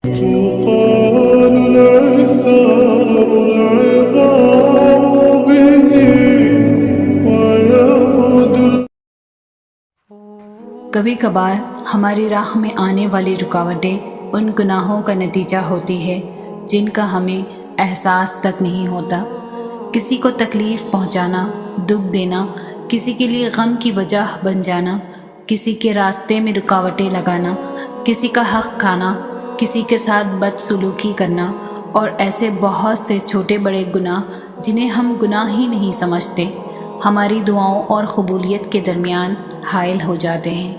تقال العصام العظام به ويعود کبھی کبھار ہماری راہ میں آنے والی رکاوٹیں ان گناہوں کا نتیجہ ہوتی ہے جن کا ہمیں احساس تک نہیں ہوتا۔ کسی کو تکلیف پہنچانا، دکھ دینا، کسی کے لیے غم کی وجہ بن جانا، کسی کے راستے میں رکاوٹیں لگانا، کسی کا حق کھانا، کسی کے ساتھ بدسلوکی کرنا، اور ایسے بہت سے چھوٹے بڑے گناہ جنہیں ہم گناہ ہی نہیں سمجھتے، ہماری دعاؤں اور قبولیت کے درمیان حائل ہو جاتے ہیں۔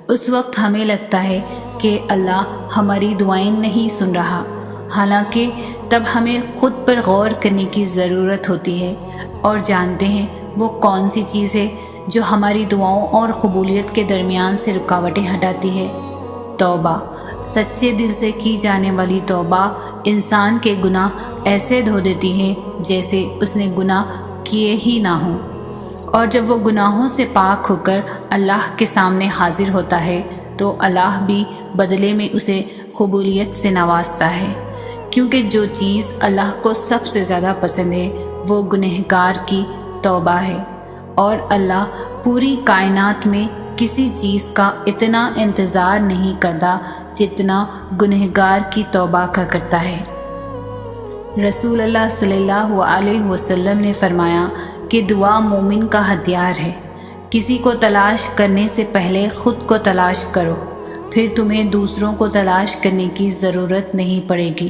اس وقت ہمیں لگتا ہے کہ اللہ ہماری دعائیں نہیں سن رہا، حالانکہ تب ہمیں خود پر غور کرنے کی ضرورت ہوتی ہے اور جانتے ہیں وہ کون سی چیز ہے جو ہماری دعاؤں اور قبولیت کے درمیان سے رکاوٹیں ہٹاتی ہے۔ توبہ، سچے دل سے کی جانے والی توبہ انسان کے گناہ ایسے دھو دیتی ہے جیسے اس نے گناہ کیے ہی نہ ہوں، اور جب وہ گناہوں سے پاک ہو کر اللہ کے سامنے حاضر ہوتا ہے تو اللہ بھی بدلے میں اسے قبولیت سے نوازتا ہے، کیونکہ جو چیز اللہ کو سب سے زیادہ پسند ہے وہ گنہگار کی توبہ ہے، اور اللہ پوری کائنات میں کسی چیز کا اتنا انتظار نہیں کرتا جتنا گنہگار کی توبہ کا کرتا ہے۔ رسول اللہ صلی اللہ علیہ وسلم نے فرمایا کہ دعا مومن کا ہتھیار ہے۔ کسی کو تلاش کرنے سے پہلے خود کو تلاش کرو، پھر تمہیں دوسروں کو تلاش کرنے کی ضرورت نہیں پڑے گی۔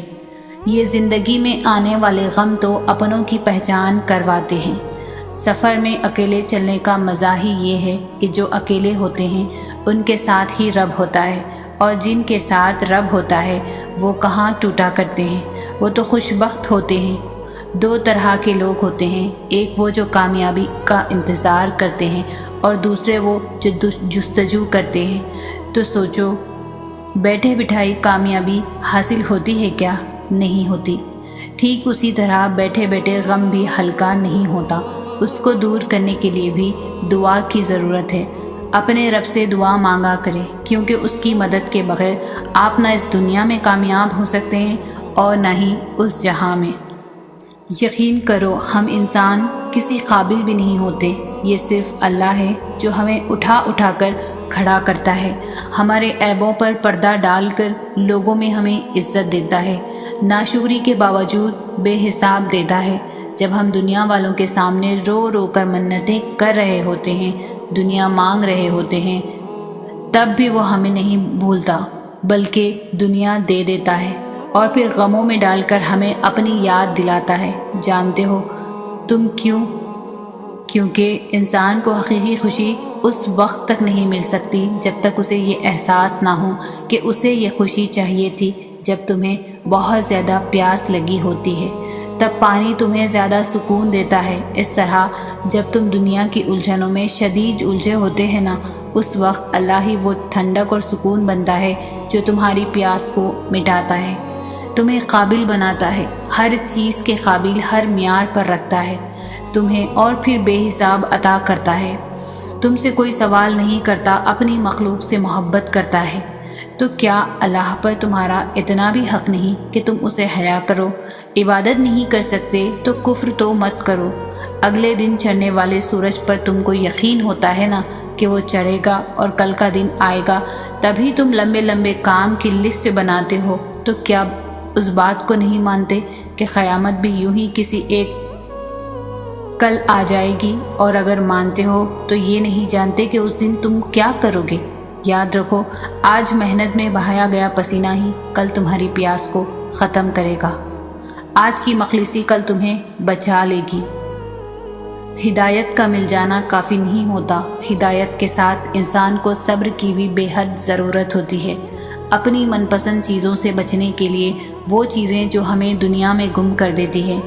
یہ زندگی میں آنے والے غم تو اپنوں کی پہچان کرواتے ہیں۔ سفر میں اکیلے چلنے کا مزہ ہی یہ ہے کہ جو اکیلے ہوتے ہیں ان کے ساتھ ہی رب ہوتا ہے، اور جن کے ساتھ رب ہوتا ہے وہ کہاں ٹوٹا کرتے ہیں، وہ تو خوش بخت ہوتے ہیں۔ دو طرح کے لوگ ہوتے ہیں، ایک وہ جو کامیابی کا انتظار کرتے ہیں اور دوسرے وہ جو جستجو کرتے ہیں۔ تو سوچو، بیٹھے بٹھائی کامیابی حاصل ہوتی ہے کیا؟ نہیں ہوتی۔ ٹھیک اسی طرح بیٹھے بیٹھے غم بھی ہلکا نہیں ہوتا، اس کو دور کرنے کے لیے بھی دعا کی ضرورت ہے۔ اپنے رب سے دعا مانگا کریں، کیونکہ اس کی مدد کے بغیر آپ نہ اس دنیا میں کامیاب ہو سکتے ہیں اور نہ ہی اس جہاں میں۔ یقین کرو، ہم انسان کسی قابل بھی نہیں ہوتے، یہ صرف اللہ ہے جو ہمیں اٹھا اٹھا کر کھڑا کرتا ہے، ہمارے عیبوں پر پردہ ڈال کر لوگوں میں ہمیں عزت دیتا ہے، ناشکری کے باوجود بے حساب دیتا ہے۔ جب ہم دنیا والوں کے سامنے رو رو کر منتیں کر رہے ہوتے ہیں، دنیا مانگ رہے ہوتے ہیں، تب بھی وہ ہمیں نہیں بھولتا، بلکہ دنیا دے دیتا ہے اور پھر غموں میں ڈال کر ہمیں اپنی یاد دلاتا ہے۔ جانتے ہو تم کیوں؟ کیونکہ انسان کو حقیقی خوشی اس وقت تک نہیں مل سکتی جب تک اسے یہ احساس نہ ہو کہ اسے یہ خوشی چاہیے تھی۔ جب تمہیں بہت زیادہ پیاس لگی ہوتی ہے تب پانی تمہیں زیادہ سکون دیتا ہے۔ اس طرح جب تم دنیا کی الجھنوں میں شدید الجھے ہوتے ہیں نا، اس وقت اللہ ہی وہ ٹھنڈک اور سکون بنتا ہے جو تمہاری پیاس کو مٹاتا ہے، تمہیں قابل بناتا ہے، ہر چیز کے قابل ہر معیار پر رکھتا ہے تمہیں، اور پھر بے حساب عطا کرتا ہے۔ تم سے کوئی سوال نہیں کرتا، اپنی مخلوق سے محبت کرتا ہے، تو کیا اللہ پر تمہارا اتنا بھی حق نہیں کہ تم اسے حیا کرو؟ عبادت نہیں کر سکتے تو کفر تو مت کرو۔ اگلے دن چڑھنے والے سورج پر تم کو یقین ہوتا ہے نا کہ وہ چڑھے گا اور کل کا دن آئے گا، تبھی تم لمبے لمبے کام کی لسٹ بناتے ہو۔ تو کیا اس بات کو نہیں مانتے کہ قیامت بھی یوں ہی کسی ایک کل آ جائے گی؟ اور اگر مانتے ہو تو یہ نہیں جانتے کہ اس دن تم کیا کرو گے؟ یاد رکھو، آج محنت میں بہایا گیا پسینہ ہی کل تمہاری پیاس کو ختم کرے گا، آج کی مخلصی کل تمہیں بچا لے گی۔ ہدایت کا مل جانا کافی نہیں ہوتا، ہدایت کے ساتھ انسان کو صبر کی بھی بے حد ضرورت ہوتی ہے۔ اپنی من پسند چیزوں سے بچنے کے لیے وہ چیزیں جو ہمیں دنیا میں گم کر دیتی ہیں۔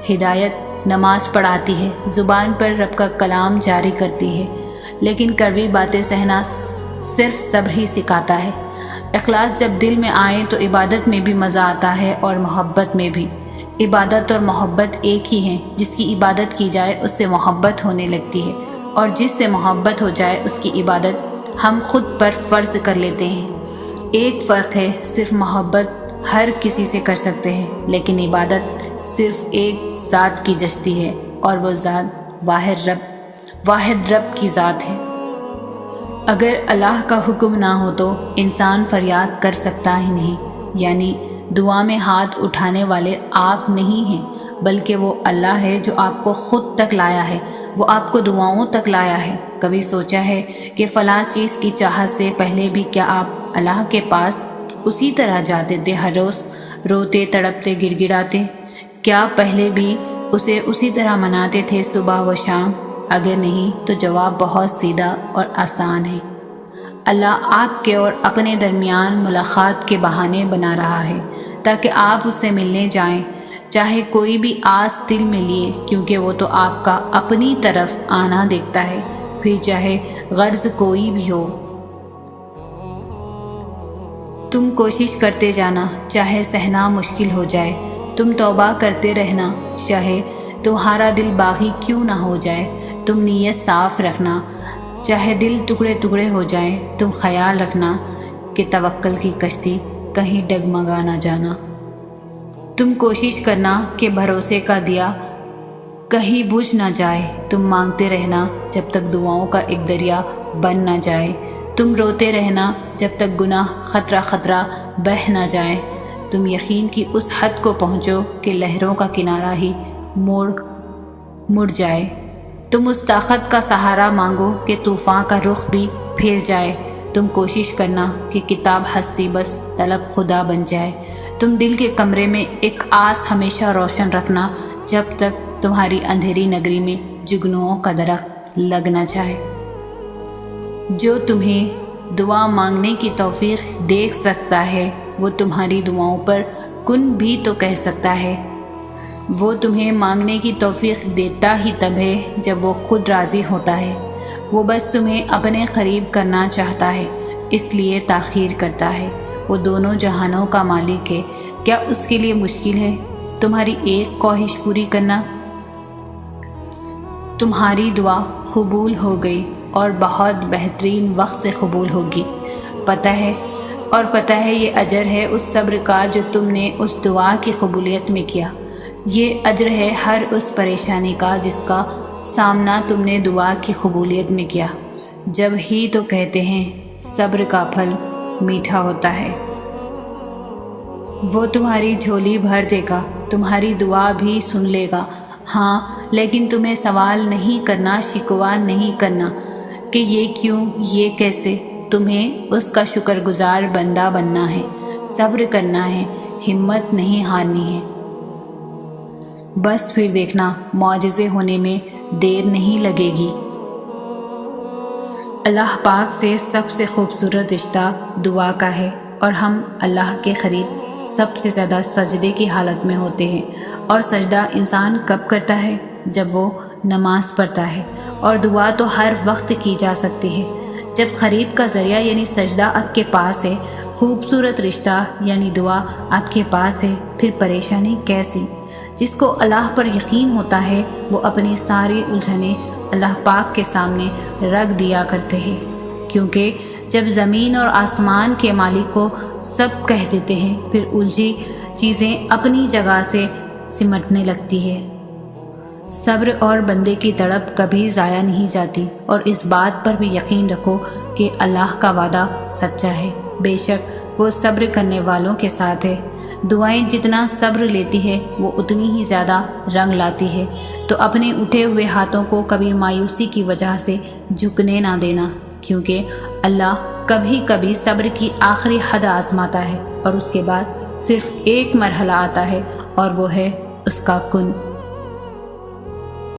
ہدایت نماز پڑھاتی ہے، زبان پر رب کا کلام جاری کرتی ہے، لیکن کڑوی باتیں سہنا صرف صبر ہی سکھاتا ہے۔ اخلاص جب دل میں آئے تو عبادت میں بھی مزہ آتا ہے اور محبت میں بھی۔ عبادت اور محبت ایک ہی ہیں، جس کی عبادت کی جائے اس سے محبت ہونے لگتی ہے، اور جس سے محبت ہو جائے اس کی عبادت ہم خود پر فرض کر لیتے ہیں۔ ایک فرق ہے، صرف محبت ہر کسی سے کر سکتے ہیں، لیکن عبادت صرف ایک ذات کی جچتی ہے، اور وہ ذات واحد رب کی ذات ہے۔ اگر اللہ کا حکم نہ ہو تو انسان فریاد کر سکتا ہی نہیں، یعنی دعا میں ہاتھ اٹھانے والے آپ نہیں ہیں، بلکہ وہ اللہ ہے جو آپ کو خود تک لایا ہے، وہ آپ کو دعاؤں تک لایا ہے۔ کبھی سوچا ہے کہ فلاں چیز کی چاہت سے پہلے بھی کیا آپ اللہ کے پاس اسی طرح جاتے تھے، ہر روز روتے تڑپتے گڑ گڑاتے؟ کیا پہلے بھی اسے اسی طرح مناتے تھے صبح و شام؟ اگر نہیں تو جواب بہت سیدھا اور آسان ہے۔ اللہ آپ کے اور اپنے درمیان ملاقات کے بہانے بنا رہا ہے تاکہ آپ اس سے ملنے جائیں، چاہے کوئی بھی آس دل میں لیے، کیونکہ وہ تو آپ کا اپنی طرف آنا دیکھتا ہے، پھر چاہے غرض کوئی بھی ہو۔ تم کوشش کرتے جانا، چاہے سہنا مشکل ہو جائے، تم توبہ کرتے رہنا، چاہے تمہارا دل باغی کیوں نہ ہو جائے، تم نیت صاف رکھنا، چاہے دل ٹکڑے ٹکڑے ہو جائیں، تم خیال رکھنا کہ توکل کی کشتی کہیں ڈگمگا نہ جانا۔ تم کوشش کرنا کہ بھروسے کا دیا کہیں بجھ نہ جائے، تم مانگتے رہنا جب تک دعاؤں کا ایک دریا بن نہ جائے، تم روتے رہنا جب تک گناہ خطرہ خطرہ بہہ نہ جائے، تم یقین کی اس حد کو پہنچو کہ لہروں کا کنارہ ہی مڑ جائے، تم اس طاقت کا سہارا مانگو کہ طوفان کا رخ بھی پھر جائے، تم کوشش کرنا کہ کتاب ہستی بس طلب خدا بن جائے، تم دل کے کمرے میں ایک آس ہمیشہ روشن رکھنا جب تک تمہاری اندھیری نگری میں جگنوؤں کا درخت لگ نہ جائے۔ جو تمہیں دعا مانگنے کی توفیق دیکھ سکتا ہے وہ تمہاری دعاؤں پر کن بھی تو کہہ سکتا ہے۔ وہ تمہیں مانگنے کی توفیق دیتا ہی تب ہے جب وہ خود راضی ہوتا ہے، وہ بس تمہیں اپنے قریب کرنا چاہتا ہے، اس لیے تاخیر کرتا ہے۔ وہ دونوں جہانوں کا مالک ہے، کیا اس کے لیے مشکل ہے تمہاری ایک خواہش پوری کرنا؟ تمہاری دعا قبول ہو گئی اور بہت بہترین وقت سے قبول ہوگی، پتہ ہے یہ اجر ہے اس صبر کا جو تم نے اس دعا کی قبولیت میں کیا، یہ اجر ہے ہر اس پریشانی کا جس کا سامنا تم نے دعا کی قبولیت میں کیا۔ جب ہی تو کہتے ہیں صبر کا پھل میٹھا ہوتا ہے۔ وہ تمہاری جھولی بھر دے گا، تمہاری دعا بھی سن لے گا، ہاں، لیکن تمہیں سوال نہیں کرنا، شکوہ نہیں کرنا کہ یہ کیوں، یہ کیسے، تمہیں اس کا شکر گزار بندہ بننا ہے، صبر کرنا ہے، ہمت نہیں ہارنی ہے۔ بس پھر دیکھنا معجزے ہونے میں دیر نہیں لگے گی۔ اللہ پاک سے سب سے خوبصورت رشتہ دعا کا ہے، اور ہم اللہ کے قریب سب سے زیادہ سجدے کی حالت میں ہوتے ہیں، اور سجدہ انسان کب کرتا ہے؟ جب وہ نماز پڑھتا ہے، اور دعا تو ہر وقت کی جا سکتی ہے۔ جب قریب کا ذریعہ یعنی سجدہ آپ کے پاس ہے، خوبصورت رشتہ یعنی دعا آپ کے پاس ہے، پھر پریشانی کیسی؟ جس کو اللہ پر یقین ہوتا ہے وہ اپنی ساری الجھنیں اللہ پاک کے سامنے رکھ دیا کرتے ہیں، کیونکہ جب زمین اور آسمان کے مالک کو سب کہہ دیتے ہیں پھر الجھی چیزیں اپنی جگہ سے سمٹنے لگتی ہے۔ صبر اور بندے کی تڑپ کبھی ضائع نہیں جاتی، اور اس بات پر بھی یقین رکھو کہ اللہ کا وعدہ سچا ہے، بے شک وہ صبر کرنے والوں کے ساتھ ہے۔ دعائیں جتنا صبر لیتی ہے وہ اتنی ہی زیادہ رنگ لاتی ہے، تو اپنے اٹھے ہوئے ہاتھوں کو کبھی مایوسی کی وجہ سے جھکنے نہ دینا، کیونکہ اللہ کبھی کبھی صبر کی آخری حد آزماتا ہے، اور اس کے بعد صرف ایک مرحلہ آتا ہے، اور وہ ہے اس کا کن